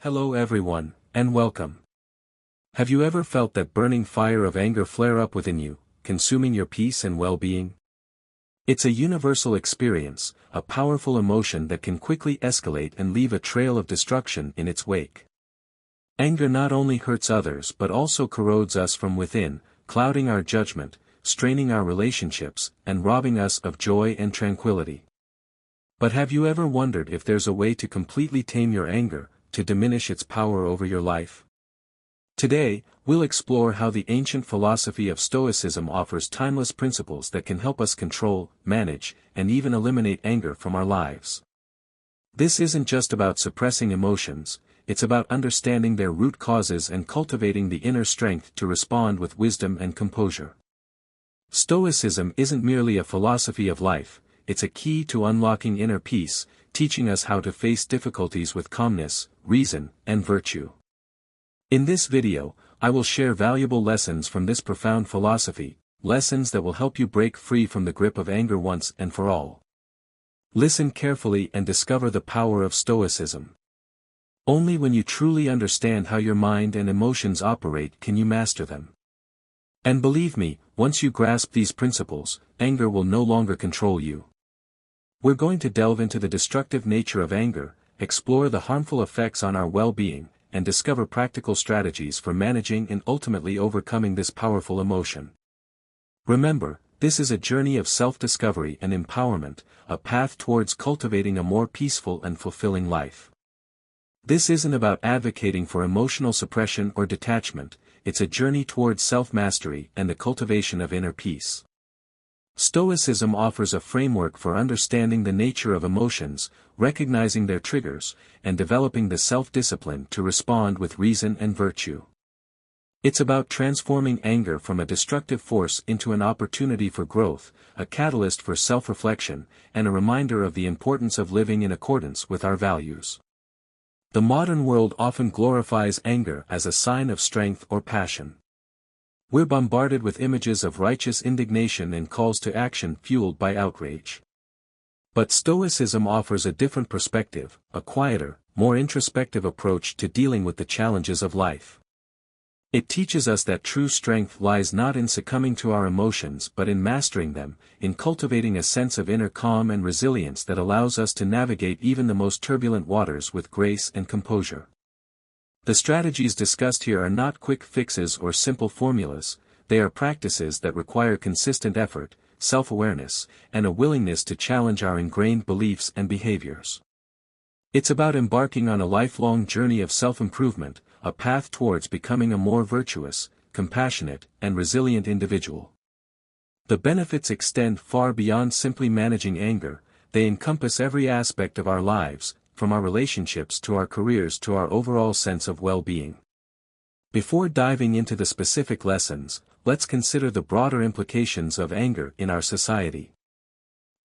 Hello everyone, and welcome. Have you ever felt that burning fire of anger flare up within you, consuming your peace and well-being? It's a universal experience, a powerful emotion that can quickly escalate and leave a trail of destruction in its wake. Anger not only hurts others but also corrodes us from within, clouding our judgment, straining our relationships, and robbing us of joy and tranquility. But have you ever wondered if there's a way to completely tame your anger, to diminish its power over your life? Today, we'll explore how the ancient philosophy of Stoicism offers timeless principles that can help us control, manage, and even eliminate anger from our lives. This isn't just about suppressing emotions, it's about understanding their root causes and cultivating the inner strength to respond with wisdom and composure. Stoicism isn't merely a philosophy of life, it's a key to unlocking inner peace, teaching us how to face difficulties with calmness, reason, and virtue. In this video, I will share valuable lessons from this profound philosophy, lessons that will help you break free from the grip of anger once and for all. Listen carefully and discover the power of Stoicism. Only when you truly understand how your mind and emotions operate can you master them. And believe me, once you grasp these principles, anger will no longer control you. We're going to delve into the destructive nature of anger, explore the harmful effects on our well-being, and discover practical strategies for managing and ultimately overcoming this powerful emotion. Remember, this is a journey of self-discovery and empowerment, a path towards cultivating a more peaceful and fulfilling life. This isn't about advocating for emotional suppression or detachment, it's a journey towards self-mastery and the cultivation of inner peace. Stoicism offers a framework for understanding the nature of emotions, recognizing their triggers, and developing the self-discipline to respond with reason and virtue. It's about transforming anger from a destructive force into an opportunity for growth, a catalyst for self-reflection, and a reminder of the importance of living in accordance with our values. The modern world often glorifies anger as a sign of strength or passion. We're bombarded with images of righteous indignation and calls to action fueled by outrage. But Stoicism offers a different perspective, a quieter, more introspective approach to dealing with the challenges of life. It teaches us that true strength lies not in succumbing to our emotions but in mastering them, in cultivating a sense of inner calm and resilience that allows us to navigate even the most turbulent waters with grace and composure. The strategies discussed here are not quick fixes or simple formulas, they are practices that require consistent effort, self-awareness, and a willingness to challenge our ingrained beliefs and behaviors. It's about embarking on a lifelong journey of self-improvement, a path towards becoming a more virtuous, compassionate, and resilient individual. The benefits extend far beyond simply managing anger, they encompass every aspect of our lives, from our relationships to our careers to our overall sense of well-being. Before diving into the specific lessons, let's consider the broader implications of anger in our society.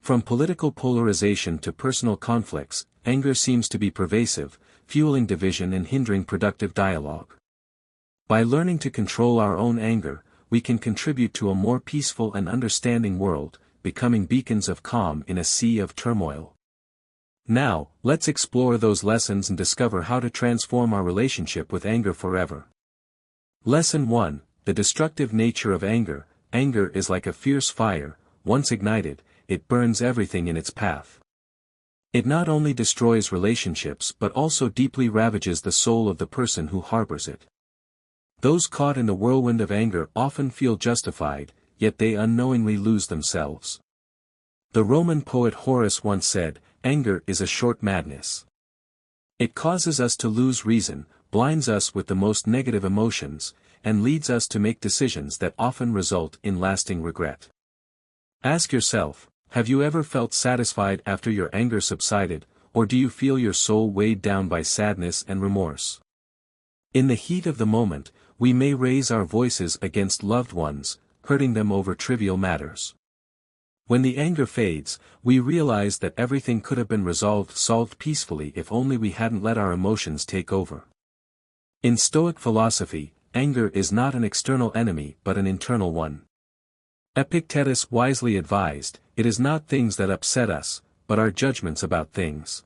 From political polarization to personal conflicts, anger seems to be pervasive, fueling division and hindering productive dialogue. By learning to control our own anger, we can contribute to a more peaceful and understanding world, becoming beacons of calm in a sea of turmoil. Now, let's explore those lessons and discover how to transform our relationship with anger forever. Lesson 1: The destructive nature of anger. Anger is like a fierce fire, once ignited, it burns everything in its path. It not only destroys relationships but also deeply ravages the soul of the person who harbors it. Those caught in the whirlwind of anger often feel justified, yet they unknowingly lose themselves. The Roman poet Horace once said, "Anger is a short madness. It causes us to lose reason, blinds us with the most negative emotions, and leads us to make decisions that often result in lasting regret." Ask yourself, have you ever felt satisfied after your anger subsided, or do you feel your soul weighed down by sadness and remorse? In the heat of the moment, we may raise our voices against loved ones, hurting them over trivial matters. When the anger fades, we realize that everything could have been solved peacefully if only we hadn't let our emotions take over. In Stoic philosophy, anger is not an external enemy but an internal one. Epictetus wisely advised, "It is not things that upset us, but our judgments about things."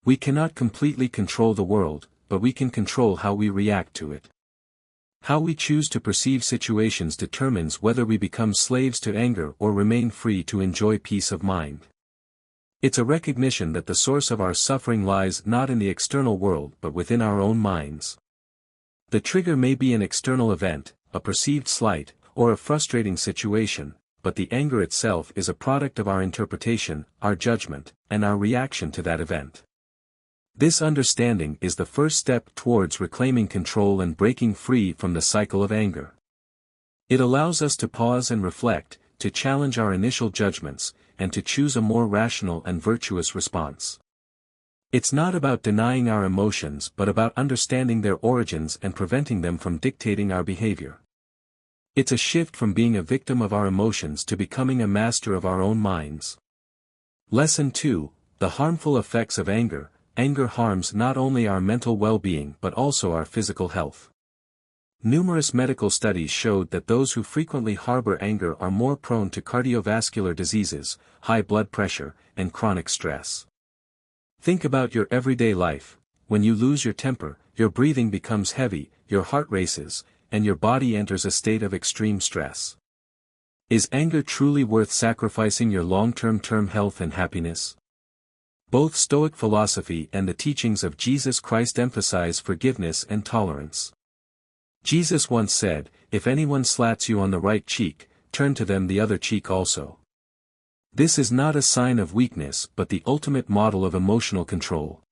We cannot completely control the world, but we can control how we react to it. How we choose to perceive situations determines whether we become slaves to anger or remain free to enjoy peace of mind. It's a recognition that the source of our suffering lies not in the external world but within our own minds. The trigger may be an external event, a perceived slight, or a frustrating situation, but the anger itself is a product of our interpretation, our judgment, and our reaction to that event. This understanding is the first step towards reclaiming control and breaking free from the cycle of anger. It allows us to pause and reflect, to challenge our initial judgments, and to choose a more rational and virtuous response. It's not about denying our emotions but about understanding their origins and preventing them from dictating our behavior. It's a shift from being a victim of our emotions to becoming a master of our own minds. Lesson 2: The harmful effects of anger. Anger harms not only our mental well-being but also our physical health. Numerous medical studies showed that those who frequently harbor anger are more prone to cardiovascular diseases, high blood pressure, and chronic stress. Think about your everyday life. When you lose your temper, your breathing becomes heavy, your heart races, and your body enters a state of extreme stress. Is anger truly worth sacrificing your long-term health and happiness? Both Stoic philosophy and the teachings of Jesus Christ emphasize forgiveness and tolerance. Jesus once said, "If anyone slats you on the right cheek, turn to them the other cheek also." This is not a sign of weakness but the ultimate model of emotional control.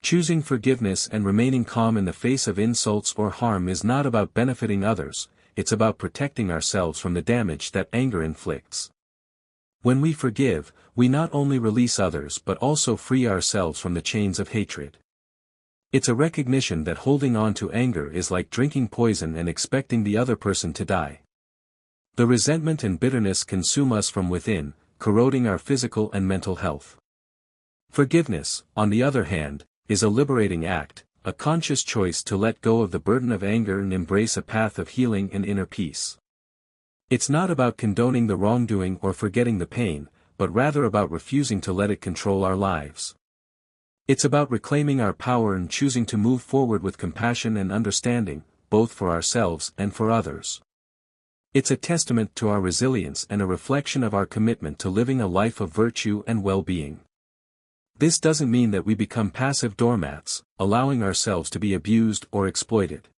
Choosing forgiveness and remaining calm in the face of insults or harm is not about benefiting others, it's about protecting ourselves from the damage that anger inflicts. When we forgive, we not only release others but also free ourselves from the chains of hatred. It's a recognition that holding on to anger is like drinking poison and expecting the other person to die. The resentment and bitterness consume us from within, corroding our physical and mental health. Forgiveness, on the other hand, is a liberating act, a conscious choice to let go of the burden of anger and embrace a path of healing and inner peace. It's not about condoning the wrongdoing or forgetting the pain, but rather about refusing to let it control our lives. It's about reclaiming our power and choosing to move forward with compassion and understanding, both for ourselves and for others. It's a testament to our resilience and a reflection of our commitment to living a life of virtue and well-being. This doesn't mean that we become passive doormats, allowing ourselves to be abused or exploited.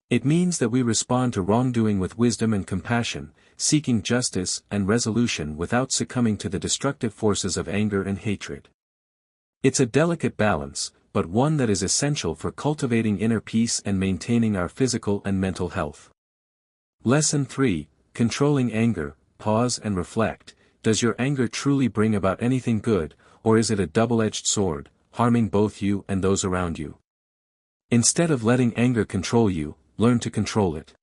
It means that we respond to wrongdoing with wisdom and compassion, seeking justice and resolution without succumbing to the destructive forces of anger and hatred. It's a delicate balance, but one that is essential for cultivating inner peace and maintaining our physical and mental health. Lesson 3: Controlling anger. Pause and reflect. Does your anger truly bring about anything good, or is it a double-edged sword, harming both you and those around you? Instead of letting anger control you, learn to control it.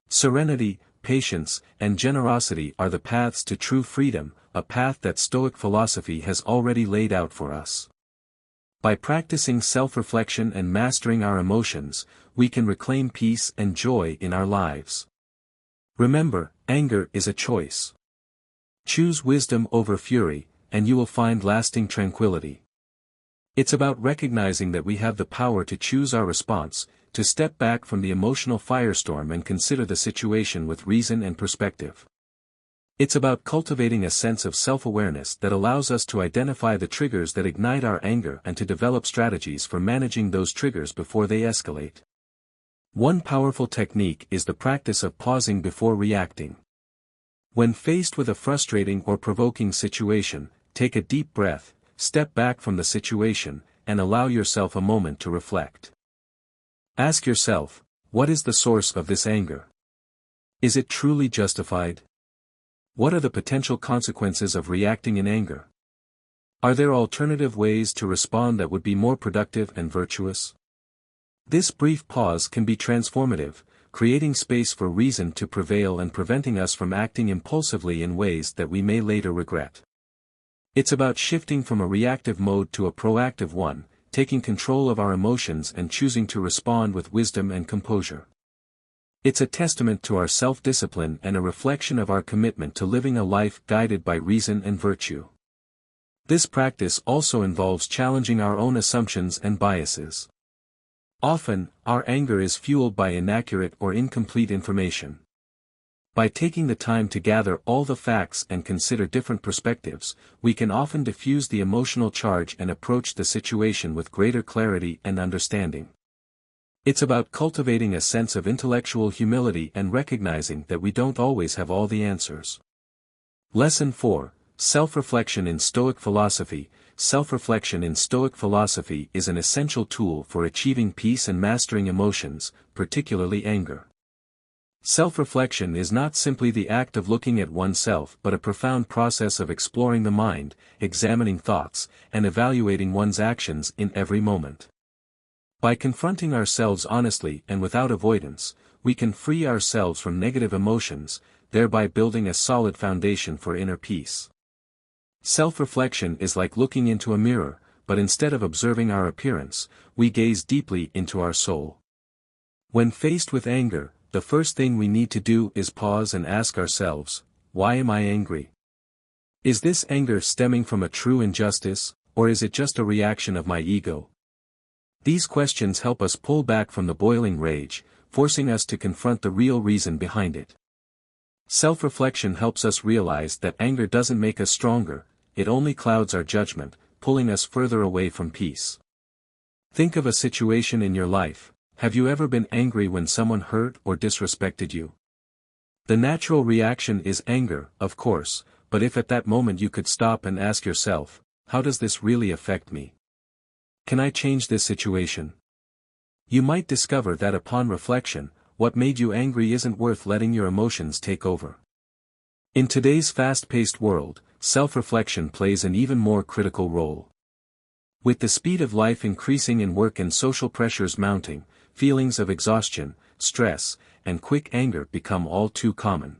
Serenity, patience, and generosity are the paths to true freedom, a path that Stoic philosophy has already laid out for us. By practicing self-reflection and mastering our emotions, we can reclaim peace and joy in our lives. Remember, anger is a choice. Choose wisdom over fury, and you will find lasting tranquility. It's about recognizing that we have the power to choose our response, to step back from the emotional firestorm and consider the situation with reason and perspective. It's about cultivating a sense of self-awareness that allows us to identify the triggers that ignite our anger and to develop strategies for managing those triggers before they escalate. One powerful technique is the practice of pausing before reacting. When faced with a frustrating or provoking situation, take a deep breath, step back from the situation, and allow yourself a moment to reflect. Ask yourself, what is the source of this anger? Is it truly justified? What are the potential consequences of reacting in anger? Are there alternative ways to respond that would be more productive and virtuous? This brief pause can be transformative, creating space for reason to prevail and preventing us from acting impulsively in ways that we may later regret. It's about shifting from a reactive mode to a proactive one, taking control of our emotions and choosing to respond with wisdom and composure. It's a testament to our self-discipline and a reflection of our commitment to living a life guided by reason and virtue. This practice also involves challenging our own assumptions and biases. Often, our anger is fueled by inaccurate or incomplete information. By taking the time to gather all the facts and consider different perspectives, we can often diffuse the emotional charge and approach the situation with greater clarity and understanding. It's about cultivating a sense of intellectual humility and recognizing that we don't always have all the answers. Lesson 4: Self-reflection in Stoic philosophy. Self-reflection in Stoic philosophy is an essential tool for achieving peace and mastering emotions, particularly anger. Self-reflection is not simply the act of looking at oneself but a profound process of exploring the mind, examining thoughts, and evaluating one's actions in every moment. By confronting ourselves honestly and without avoidance, we can free ourselves from negative emotions, thereby building a solid foundation for inner peace. Self-reflection is like looking into a mirror, but instead of observing our appearance, we gaze deeply into our soul. When faced with anger, the first thing we need to do is pause and ask ourselves, why am I angry? Is this anger stemming from a true injustice, or is it just a reaction of my ego? These questions help us pull back from the boiling rage, forcing us to confront the real reason behind it. Self-reflection helps us realize that anger doesn't make us stronger, it only clouds our judgment, pulling us further away from peace. Think of a situation in your life. Have you ever been angry when someone hurt or disrespected you? The natural reaction is anger, of course, but if at that moment you could stop and ask yourself, how does this really affect me? Can I change this situation? You might discover that upon reflection, what made you angry isn't worth letting your emotions take over. In today's fast-paced world, self-reflection plays an even more critical role. With the speed of life increasing and work and social pressures mounting, feelings of exhaustion, stress, and quick anger become all too common.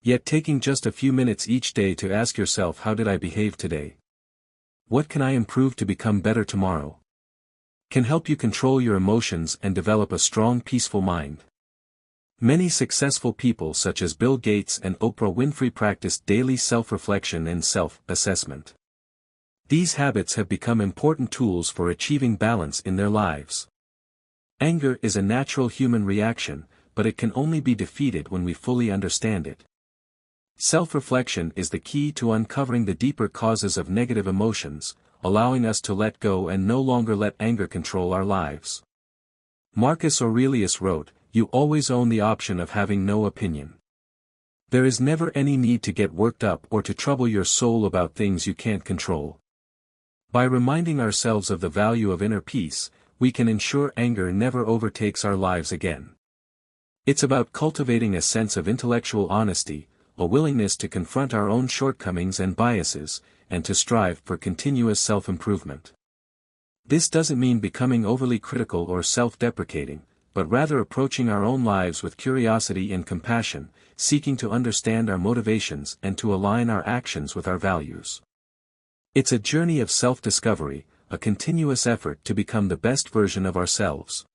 Yet taking just a few minutes each day to ask yourself, how did I behave today? What can I improve to become better tomorrow? Can help you control your emotions and develop a strong, peaceful mind. Many successful people such as Bill Gates and Oprah Winfrey practice daily self-reflection and self-assessment. These habits have become important tools for achieving balance in their lives. Anger is a natural human reaction, but it can only be defeated when we fully understand it. Self-reflection is the key to uncovering the deeper causes of negative emotions, allowing us to let go and no longer let anger control our lives. Marcus Aurelius wrote, "You always own the option of having no opinion." There is never any need to get worked up or to trouble your soul about things you can't control. By reminding ourselves of the value of inner peace, we can ensure anger never overtakes our lives again. It's about cultivating a sense of intellectual honesty, a willingness to confront our own shortcomings and biases, and to strive for continuous self-improvement. This doesn't mean becoming overly critical or self-deprecating, but rather approaching our own lives with curiosity and compassion, seeking to understand our motivations and to align our actions with our values. It's a journey of self-discovery, a continuous effort to become the best version of ourselves.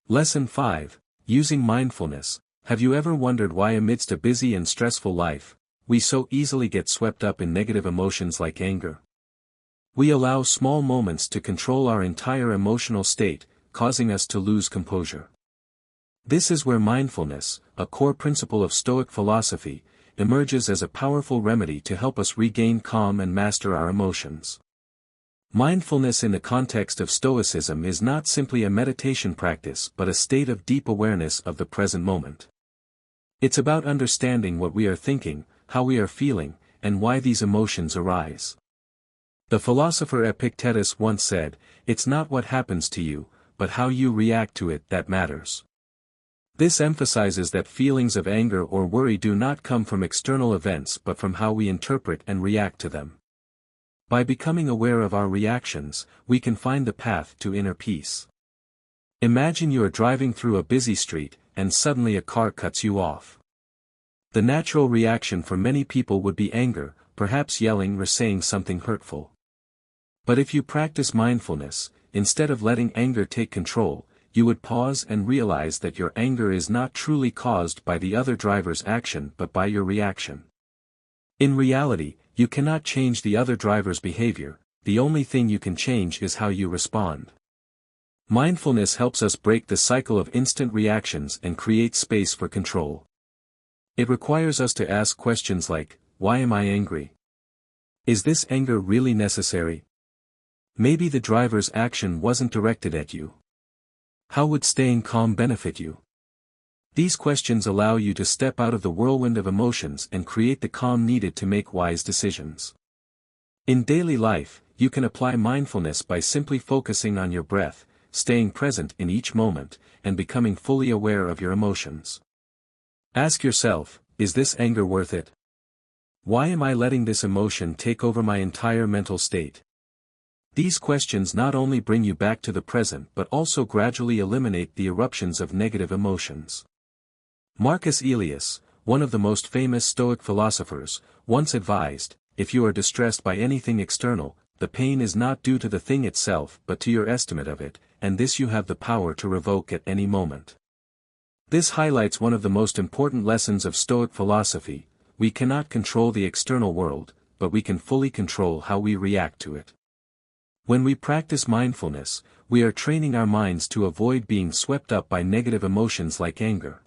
Lesson 5: Using mindfulness. Have you ever wondered why amidst a busy and stressful life, we so easily get swept up in negative emotions like anger? We allow small moments to control our entire emotional state, causing us to lose composure. This is where mindfulness, a core principle of Stoic philosophy, emerges as a powerful remedy to help us regain calm and master our emotions. Mindfulness in the context of Stoicism is not simply a meditation practice but a state of deep awareness of the present moment. It's about understanding what we are thinking, how we are feeling, and why these emotions arise. The philosopher Epictetus once said, "It's not what happens to you, but how you react to it that matters." This emphasizes that feelings of anger or worry do not come from external events but from how we interpret and react to them. By becoming aware of our reactions, we can find the path to inner peace. Imagine you are driving through a busy street, and suddenly a car cuts you off. The natural reaction for many people would be anger, perhaps yelling or saying something hurtful. But if you practice mindfulness, instead of letting anger take control, you would pause and realize that your anger is not truly caused by the other driver's action but by your reaction. In reality, you cannot change the other driver's behavior, the only thing you can change is how you respond. Mindfulness helps us break the cycle of instant reactions and create space for control. It requires us to ask questions like, why am I angry? Is this anger really necessary? Maybe the driver's action wasn't directed at you. How would staying calm benefit you? These questions allow you to step out of the whirlwind of emotions and create the calm needed to make wise decisions. In daily life, you can apply mindfulness by simply focusing on your breath, staying present in each moment, and becoming fully aware of your emotions. Ask yourself, is this anger worth it? Why am I letting this emotion take over my entire mental state? These questions not only bring you back to the present but also gradually eliminate the eruptions of negative emotions. Marcus Aurelius, one of the most famous Stoic philosophers, once advised, if you are distressed by anything external, the pain is not due to the thing itself but to your estimate of it, and this you have the power to revoke at any moment. This highlights one of the most important lessons of Stoic philosophy: we cannot control the external world, but we can fully control how we react to it. When we practice mindfulness, we are training our minds to avoid being swept up by negative emotions like anger.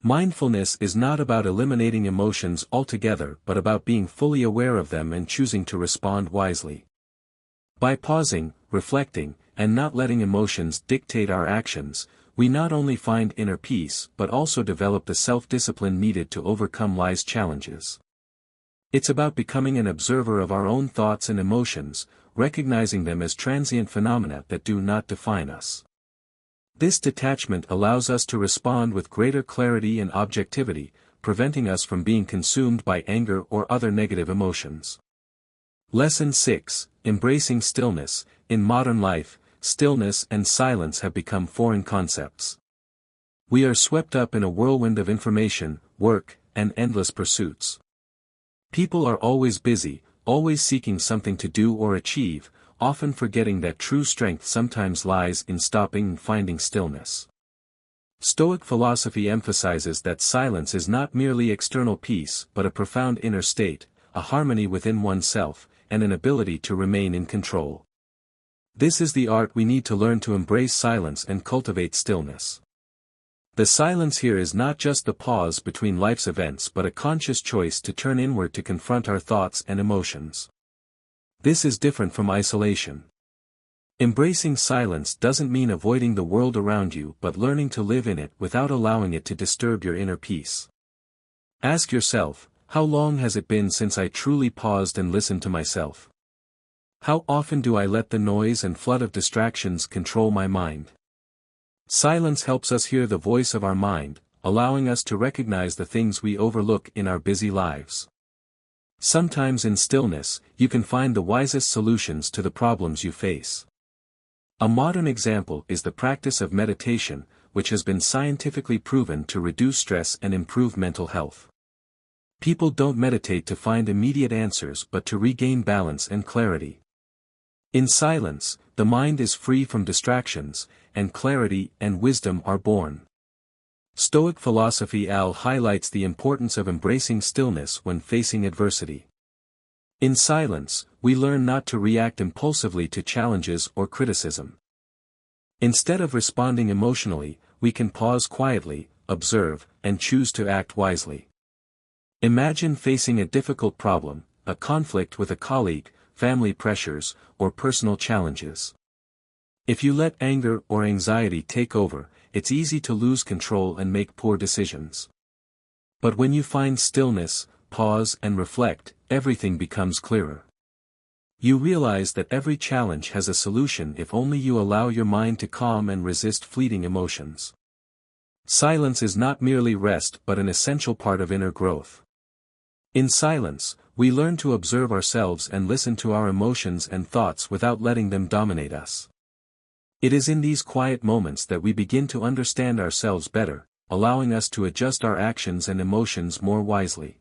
Mindfulness is not about eliminating emotions altogether but about being fully aware of them and choosing to respond wisely. By pausing, reflecting, and not letting emotions dictate our actions, we not only find inner peace but also develop the self-discipline needed to overcome life's challenges. It's about becoming an observer of our own thoughts and emotions, recognizing them as transient phenomena that do not define us. This detachment allows us to respond with greater clarity and objectivity, preventing us from being consumed by anger or other negative emotions. Lesson 6: Embracing Stillness. In modern life, stillness and silence have become foreign concepts. We are swept up in a whirlwind of information, work, and endless pursuits. People are always busy, always seeking something to do or achieve, often forgetting that true strength sometimes lies in stopping and finding stillness. Stoic philosophy emphasizes that silence is not merely external peace but a profound inner state, a harmony within oneself, and an ability to remain in control. This is the art we need to learn: to embrace silence and cultivate stillness. The silence here is not just the pause between life's events but a conscious choice to turn inward to confront our thoughts and emotions. This is different from isolation. Embracing silence doesn't mean avoiding the world around you but learning to live in it without allowing it to disturb your inner peace. Ask yourself, how long has it been since I truly paused and listened to myself? How often do I let the noise and flood of distractions control my mind? Silence helps us hear the voice of our mind, allowing us to recognize the things we overlook in our busy lives. Sometimes in stillness, you can find the wisest solutions to the problems you face. A modern example is the practice of meditation, which has been scientifically proven to reduce stress and improve mental health. People don't meditate to find immediate answers but to regain balance and clarity. In silence, the mind is free from distractions, and clarity and wisdom are born. Stoic philosophy highlights the importance of embracing stillness when facing adversity. In silence, we learn not to react impulsively to challenges or criticism. Instead of responding emotionally, we can pause quietly, observe, and choose to act wisely. Imagine facing a difficult problem, a conflict with a colleague, family pressures, or personal challenges. If you let anger or anxiety take over, it's easy to lose control and make poor decisions. But when you find stillness, pause and reflect, everything becomes clearer. You realize that every challenge has a solution if only you allow your mind to calm and resist fleeting emotions. Silence is not merely rest but an essential part of inner growth. In silence, we learn to observe ourselves and listen to our emotions and thoughts without letting them dominate us. It is in these quiet moments that we begin to understand ourselves better, allowing us to adjust our actions and emotions more wisely.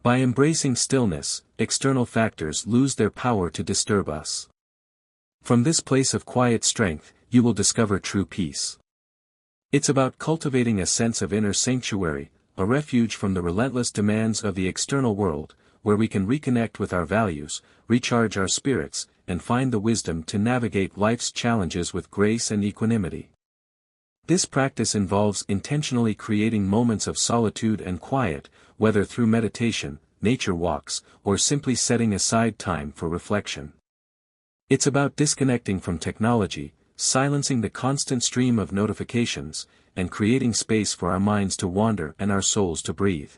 By embracing stillness, external factors lose their power to disturb us. From this place of quiet strength, you will discover true peace. It's about cultivating a sense of inner sanctuary, a refuge from the relentless demands of the external world, where we can reconnect with our values, recharge our spirits, and find the wisdom to navigate life's challenges with grace and equanimity. This practice involves intentionally creating moments of solitude and quiet, whether through meditation, nature walks, or simply setting aside time for reflection. It's about disconnecting from technology, silencing the constant stream of notifications, and creating space for our minds to wander and our souls to breathe.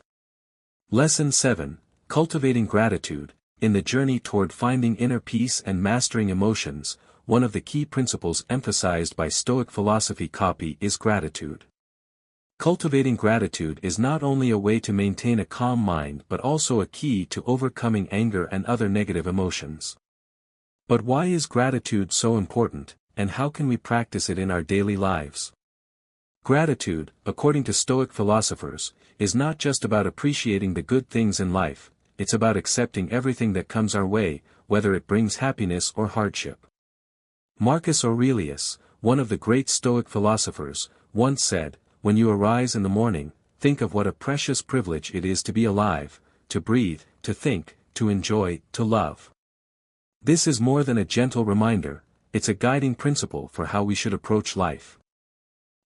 Lesson 7. Cultivating gratitude. In the journey toward finding inner peace and mastering emotions, one of the key principles emphasized by Stoic philosophy copy is gratitude. Cultivating gratitude is not only a way to maintain a calm mind but also a key to overcoming anger and other negative emotions. But why is gratitude so important, and how can we practice it in our daily lives? Gratitude, according to Stoic philosophers, is not just about appreciating the good things in life, it's about accepting everything that comes our way, whether it brings happiness or hardship. Marcus Aurelius, one of the great Stoic philosophers, once said, "When you arise in the morning, think of what a precious privilege it is to be alive, to breathe, to think, to enjoy, to love." This is more than a gentle reminder, it's a guiding principle for how we should approach life.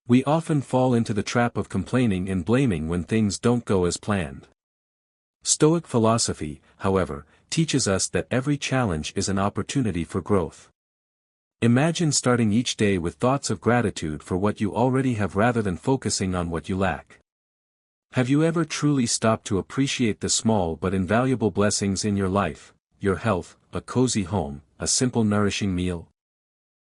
We often fall into the trap of complaining and blaming when things don't go as planned. Stoic philosophy, however, teaches us that every challenge is an opportunity for growth. Imagine starting each day with thoughts of gratitude for what you already have rather than focusing on what you lack. Have you ever truly stopped to appreciate the small but invaluable blessings in your life, your health, a cozy home, a simple nourishing meal?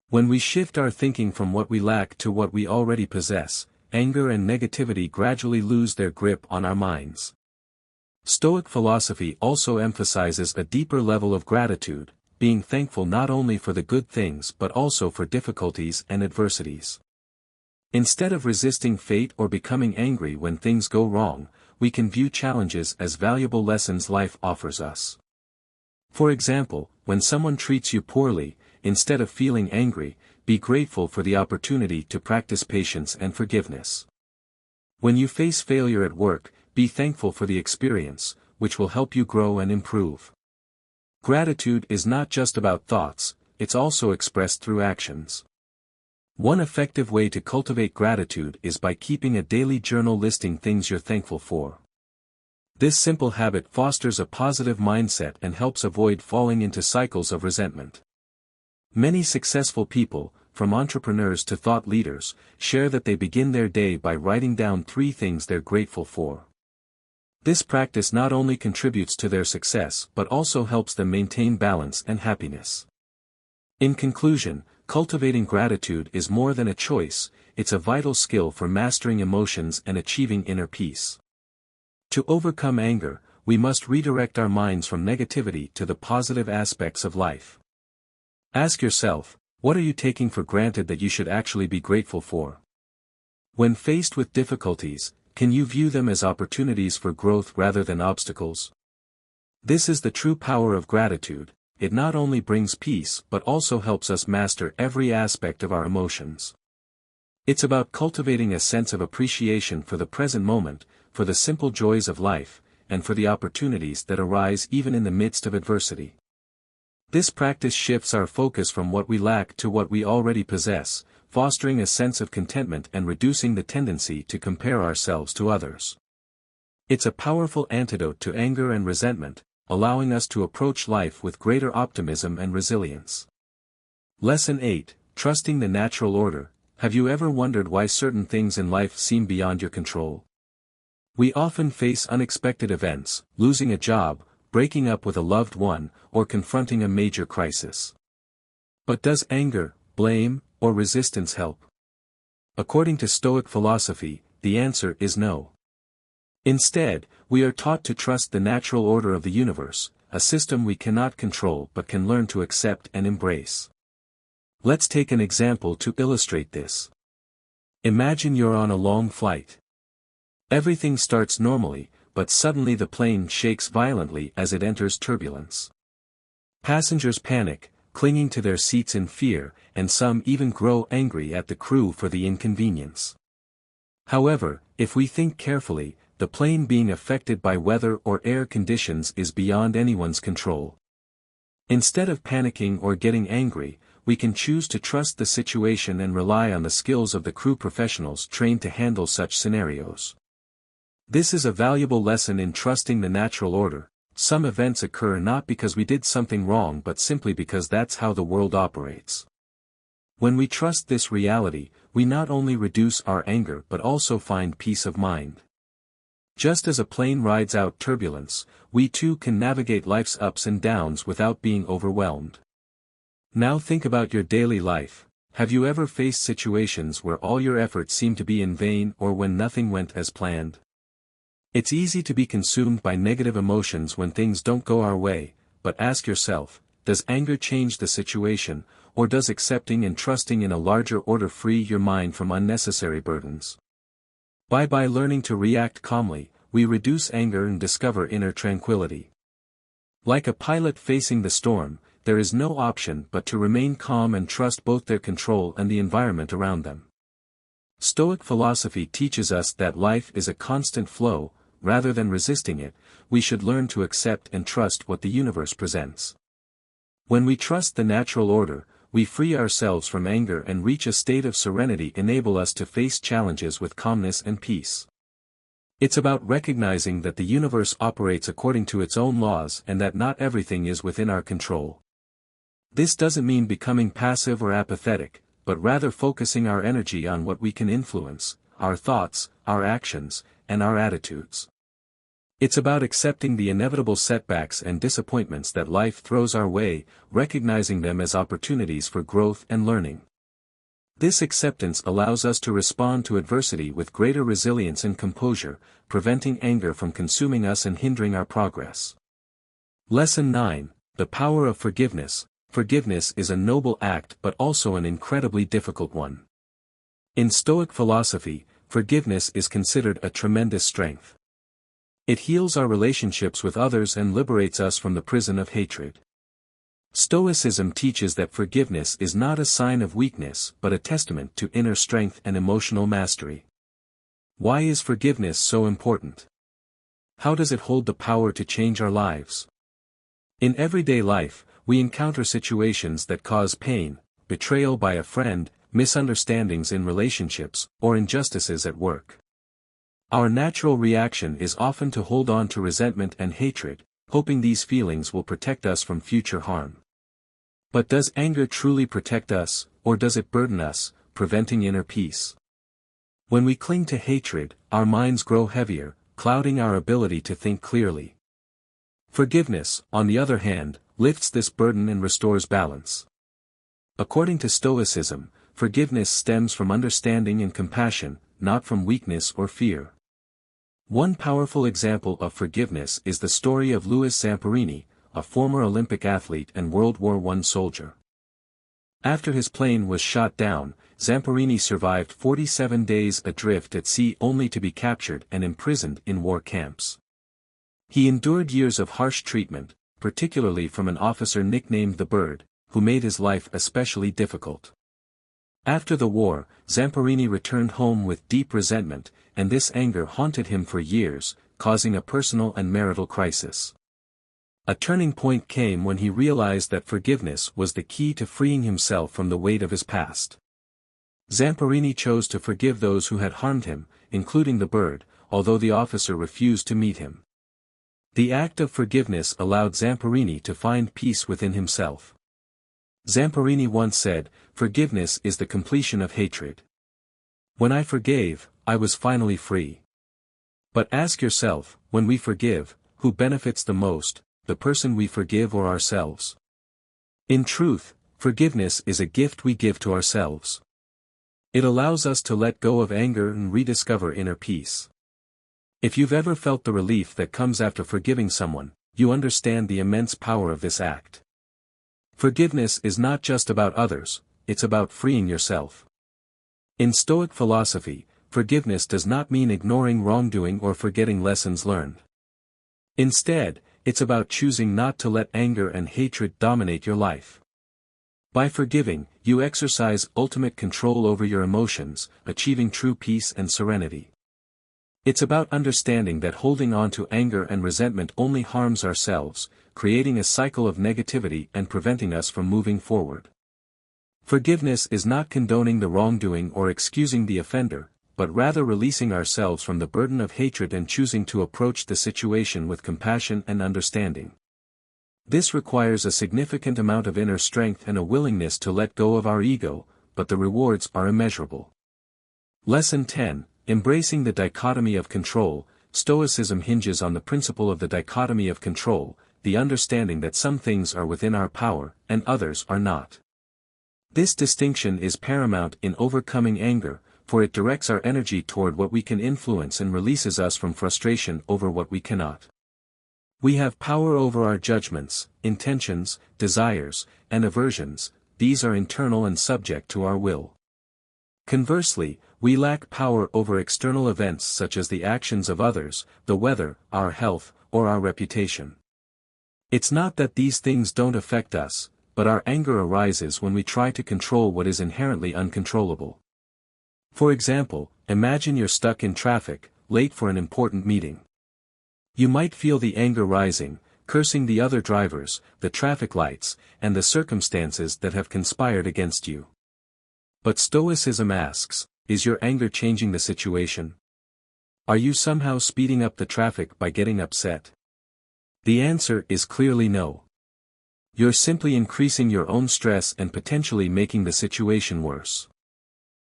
When we shift our thinking from what we lack to what we already possess, anger and negativity gradually lose their grip on our minds. Stoic philosophy also emphasizes a deeper level of gratitude, being thankful not only for the good things but also for difficulties and adversities. Instead of resisting fate or becoming angry when things go wrong, we can view challenges as valuable lessons life offers us. For example, when someone treats you poorly, instead of feeling angry, be grateful for the opportunity to practice patience and forgiveness. When you face failure at work, be thankful for the experience, which will help you grow and improve. Gratitude is not just about thoughts, it's also expressed through actions. One effective way to cultivate gratitude is by keeping a daily journal listing things you're thankful for. This simple habit fosters a positive mindset and helps avoid falling into cycles of resentment. Many successful people, from entrepreneurs to thought leaders, share that they begin their day by writing down 3 things they're grateful for. This practice not only contributes to their success but also helps them maintain balance and happiness. In conclusion, cultivating gratitude is more than a choice, it's a vital skill for mastering emotions and achieving inner peace. To overcome anger, we must redirect our minds from negativity to the positive aspects of life. Ask yourself, what are you taking for granted that you should actually be grateful for? When faced with difficulties, can you view them as opportunities for growth rather than obstacles? This is the true power of gratitude, it not only brings peace but also helps us master every aspect of our emotions. It's about cultivating a sense of appreciation for the present moment, for the simple joys of life, and for the opportunities that arise even in the midst of adversity. This practice shifts our focus from what we lack to what we already possess, fostering a sense of contentment and reducing the tendency to compare ourselves to others. It's a powerful antidote to anger and resentment, allowing us to approach life with greater optimism and resilience. Lesson 8. Trusting the natural order. Have you ever wondered why certain things in life seem beyond your control? We often face unexpected events, losing a job, breaking up with a loved one, or confronting a major crisis. But does anger, blame, or resistance help? According to Stoic philosophy, the answer is no. Instead, we are taught to trust the natural order of the universe, a system we cannot control but can learn to accept and embrace. Let's take an example to illustrate this. Imagine you're on a long flight. Everything starts normally, but suddenly the plane shakes violently as it enters turbulence. Passengers panic, clinging to their seats in fear, and some even grow angry at the crew for the inconvenience. However, if we think carefully, the plane being affected by weather or air conditions is beyond anyone's control. Instead of panicking or getting angry, we can choose to trust the situation and rely on the skills of the crew professionals trained to handle such scenarios. This is a valuable lesson in trusting the natural order. Some events occur not because we did something wrong but simply because that's how the world operates. When we trust this reality, we not only reduce our anger but also find peace of mind. Just as a plane rides out turbulence, we too can navigate life's ups and downs without being overwhelmed. Now think about your daily life. Have you ever faced situations where all your efforts seem to be in vain or when nothing went as planned? It's easy to be consumed by negative emotions when things don't go our way, but ask yourself, does anger change the situation, or does accepting and trusting in a larger order free your mind from unnecessary burdens? By learning to react calmly, we reduce anger and discover inner tranquility. Like a pilot facing the storm, there is no option but to remain calm and trust both their control and the environment around them. Stoic philosophy teaches us that life is a constant flow. Rather than resisting it, we should learn to accept and trust what the universe presents. When we trust the natural order, we free ourselves from anger and reach a state of serenity enable us to face challenges with calmness and peace. It's about recognizing that the universe operates according to its own laws and that not everything is within our control. This doesn't mean becoming passive or apathetic, but rather focusing our energy on what we can influence, our thoughts, our actions, and our attitudes. It's about accepting the inevitable setbacks and disappointments that life throws our way, recognizing them as opportunities for growth and learning. This acceptance allows us to respond to adversity with greater resilience and composure, preventing anger from consuming us and hindering our progress. Lesson 9: The Power of Forgiveness. Forgiveness is a noble act but also an incredibly difficult one. In Stoic philosophy, forgiveness is considered a tremendous strength. It heals our relationships with others and liberates us from the prison of hatred. Stoicism teaches that forgiveness is not a sign of weakness but a testament to inner strength and emotional mastery. Why is forgiveness so important? How does it hold the power to change our lives? In everyday life, we encounter situations that cause pain, betrayal by a friend, misunderstandings in relationships, or injustices at work. Our natural reaction is often to hold on to resentment and hatred, hoping these feelings will protect us from future harm. But does anger truly protect us, or does it burden us, preventing inner peace? When we cling to hatred, our minds grow heavier, clouding our ability to think clearly. Forgiveness, on the other hand, lifts this burden and restores balance. According to Stoicism, forgiveness stems from understanding and compassion, not from weakness or fear. One powerful example of forgiveness is the story of Louis Zamperini, a former Olympic athlete and World War I soldier. After his plane was shot down, Zamperini survived 47 days adrift at sea only to be captured and imprisoned in war camps. He endured years of harsh treatment, particularly from an officer nicknamed the Bird, who made his life especially difficult. After the war, Zamperini returned home with deep resentment, and this anger haunted him for years, causing a personal and marital crisis. A turning point came when he realized that forgiveness was the key to freeing himself from the weight of his past. Zamperini chose to forgive those who had harmed him, including the Bird, although the officer refused to meet him. The act of forgiveness allowed Zamperini to find peace within himself. Zamperini once said, "Forgiveness is the completion of hatred. When I forgave, I was finally free." But ask yourself, when we forgive, who benefits the most, the person we forgive or ourselves? In truth, forgiveness is a gift we give to ourselves. It allows us to let go of anger and rediscover inner peace. If you've ever felt the relief that comes after forgiving someone, you understand the immense power of this act. Forgiveness is not just about others, it's about freeing yourself. In Stoic philosophy, forgiveness does not mean ignoring wrongdoing or forgetting lessons learned. Instead, it's about choosing not to let anger and hatred dominate your life. By forgiving, you exercise ultimate control over your emotions, achieving true peace and serenity. It's about understanding that holding on to anger and resentment only harms ourselves, creating a cycle of negativity and preventing us from moving forward. Forgiveness is not condoning the wrongdoing or excusing the offender, but rather releasing ourselves from the burden of hatred and choosing to approach the situation with compassion and understanding. This requires a significant amount of inner strength and a willingness to let go of our ego, but the rewards are immeasurable. Lesson 10. Embracing the dichotomy of control. Stoicism hinges on the principle of the dichotomy of control, the understanding that some things are within our power, and others are not. This distinction is paramount in overcoming anger, for it directs our energy toward what we can influence and releases us from frustration over what we cannot. We have power over our judgments, intentions, desires, and aversions. These are internal and subject to our will. Conversely, we lack power over external events such as the actions of others, the weather, our health, or our reputation. It's not that these things don't affect us, but our anger arises when we try to control what is inherently uncontrollable. For example, imagine you're stuck in traffic, late for an important meeting. You might feel the anger rising, cursing the other drivers, the traffic lights, and the circumstances that have conspired against you. But Stoicism asks, is your anger changing the situation? Are you somehow speeding up the traffic by getting upset? The answer is clearly no. You're simply increasing your own stress and potentially making the situation worse.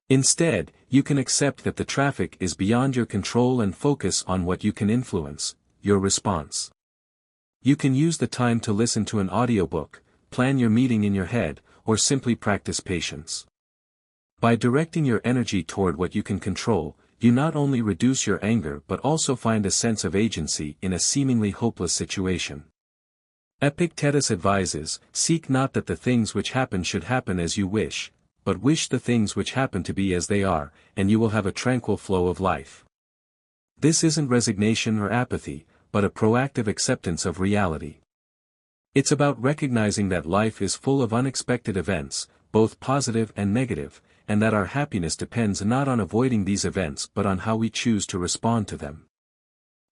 Instead, you can accept that the traffic is beyond your control and focus on what you can influence, your response. You can use the time to listen to an audiobook, plan your meeting in your head, or simply practice patience. By directing your energy toward what you can control, you not only reduce your anger but also find a sense of agency in a seemingly hopeless situation. Epictetus advises, seek not that the things which happen should happen as you wish, but wish the things which happen to be as they are, and you will have a tranquil flow of life. This isn't resignation or apathy, but a proactive acceptance of reality. It's about recognizing that life is full of unexpected events, both positive and negative, and that our happiness depends not on avoiding these events but on how we choose to respond to them.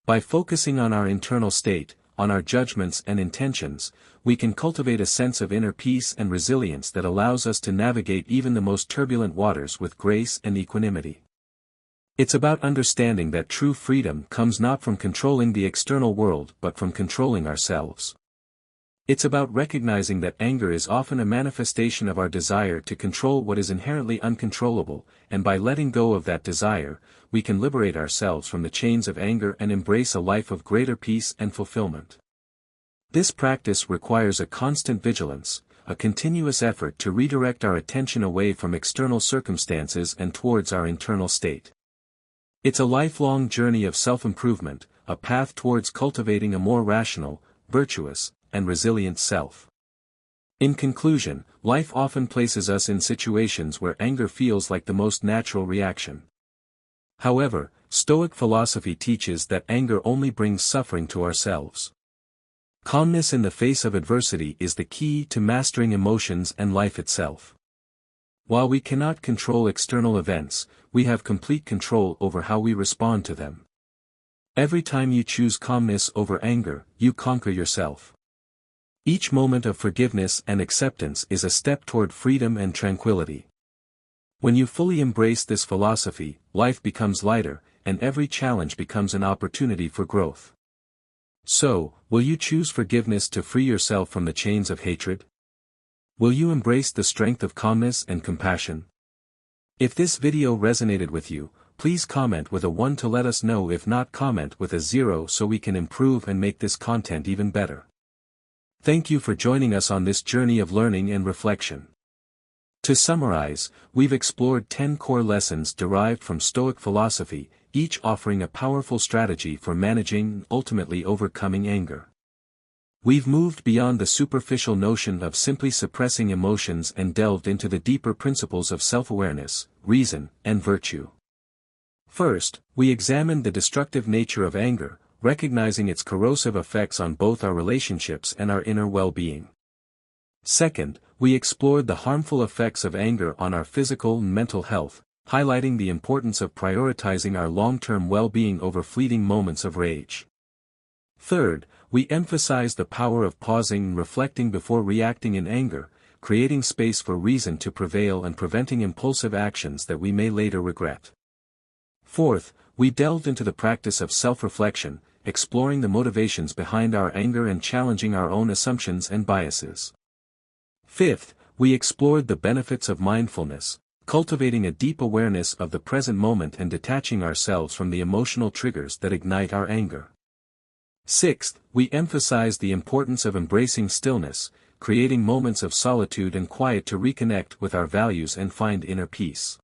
By focusing on our internal state, on our judgments and intentions, we can cultivate a sense of inner peace and resilience that allows us to navigate even the most turbulent waters with grace and equanimity. It's about understanding that true freedom comes not from controlling the external world but from controlling ourselves. It's about recognizing that anger is often a manifestation of our desire to control what is inherently uncontrollable, and by letting go of that desire, we can liberate ourselves from the chains of anger and embrace a life of greater peace and fulfillment. This practice requires a constant vigilance, a continuous effort to redirect our attention away from external circumstances and towards our internal state. It's a lifelong journey of self-improvement, a path towards cultivating a more rational, virtuous, and resilient self. In conclusion, life often places us in situations where anger feels like the most natural reaction. However, Stoic philosophy teaches that anger only brings suffering to ourselves. Calmness in the face of adversity is the key to mastering emotions and life itself. While we cannot control external events, we have complete control over how we respond to them. Every time you choose calmness over anger, you conquer yourself. Each moment of forgiveness and acceptance is a step toward freedom and tranquility. When you fully embrace this philosophy, life becomes lighter, and every challenge becomes an opportunity for growth. So, will you choose forgiveness to free yourself from the chains of hatred? Will you embrace the strength of calmness and compassion? If this video resonated with you, please comment with a 1 to let us know. If not, comment with a 0 so we can improve and make this content even better. Thank you for joining us on this journey of learning and reflection. To summarize, we've explored 10 core lessons derived from Stoic philosophy, each offering a powerful strategy for managing and ultimately overcoming anger. We've moved beyond the superficial notion of simply suppressing emotions and delved into the deeper principles of self-awareness, reason, and virtue. First, we examined the destructive nature of anger, recognizing its corrosive effects on both our relationships and our inner well-being. Second, we explored the harmful effects of anger on our physical and mental health, highlighting the importance of prioritizing our long-term well-being over fleeting moments of rage. Third, we emphasize the power of pausing and reflecting before reacting in anger, creating space for reason to prevail and preventing impulsive actions that we may later regret. Fourth, we delved into the practice of self-reflection, exploring the motivations behind our anger and challenging our own assumptions and biases. Fifth, we explored the benefits of mindfulness, cultivating a deep awareness of the present moment and detaching ourselves from the emotional triggers that ignite our anger. Sixth, we emphasized the importance of embracing stillness, creating moments of solitude and quiet to reconnect with our values and find inner peace.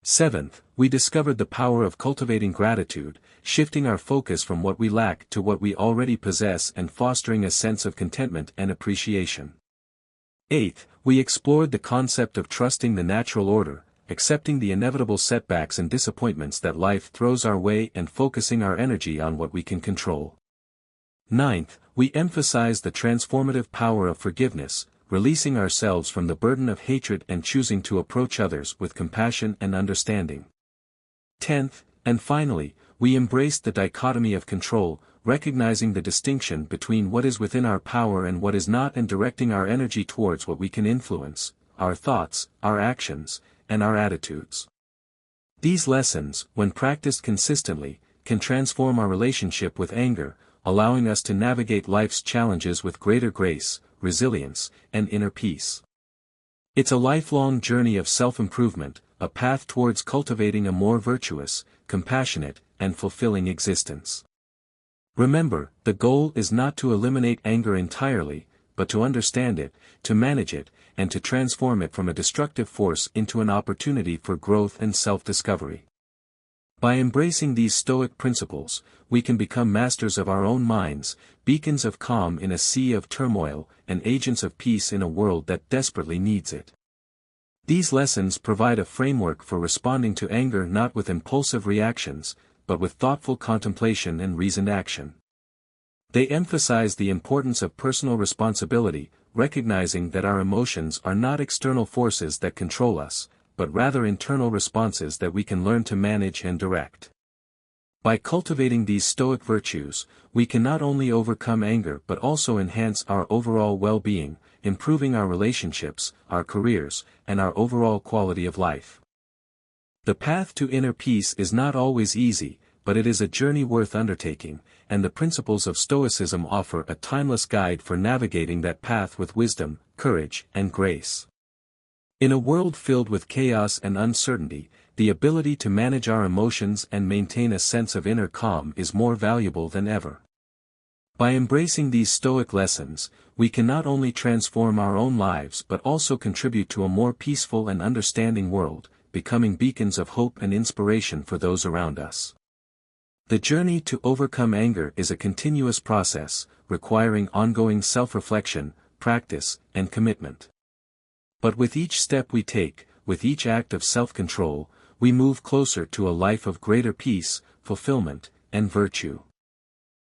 Seventh, we discovered the power of cultivating gratitude, shifting our focus from what we lack to what we already possess and fostering a sense of contentment and appreciation. Eighth, we explored the concept of trusting the natural order, accepting the inevitable setbacks and disappointments that life throws our way and focusing our energy on what we can control. Ninth, we emphasized the transformative power of forgiveness, releasing ourselves from the burden of hatred and choosing to approach others with compassion and understanding. 10th, and finally, we embraced the dichotomy of control, recognizing the distinction between what is within our power and what is not and directing our energy towards what we can influence, our thoughts, our actions, and our attitudes. These lessons, when practiced consistently, can transform our relationship with anger, allowing us to navigate life's challenges with greater grace, resilience, and inner peace. It's a lifelong journey of self-improvement, a path towards cultivating a more virtuous, compassionate, and fulfilling existence. Remember, the goal is not to eliminate anger entirely, but to understand it, to manage it, and to transform it from a destructive force into an opportunity for growth and self-discovery. By embracing these Stoic principles, we can become masters of our own minds, beacons of calm in a sea of turmoil, and agents of peace in a world that desperately needs it. These lessons provide a framework for responding to anger not with impulsive reactions, but with thoughtful contemplation and reasoned action. They emphasize the importance of personal responsibility, recognizing that our emotions are not external forces that control us, but rather internal responses that we can learn to manage and direct. By cultivating these Stoic virtues, we can not only overcome anger but also enhance our overall well-being, improving our relationships, our careers, and our overall quality of life. The path to inner peace is not always easy, but it is a journey worth undertaking, and the principles of Stoicism offer a timeless guide for navigating that path with wisdom, courage, and grace. In a world filled with chaos and uncertainty, the ability to manage our emotions and maintain a sense of inner calm is more valuable than ever. By embracing these Stoic lessons, we can not only transform our own lives but also contribute to a more peaceful and understanding world, becoming beacons of hope and inspiration for those around us. The journey to overcome anger is a continuous process, requiring ongoing self-reflection, practice, and commitment. But with each step we take, with each act of self-control, we move closer to a life of greater peace, fulfillment, and virtue.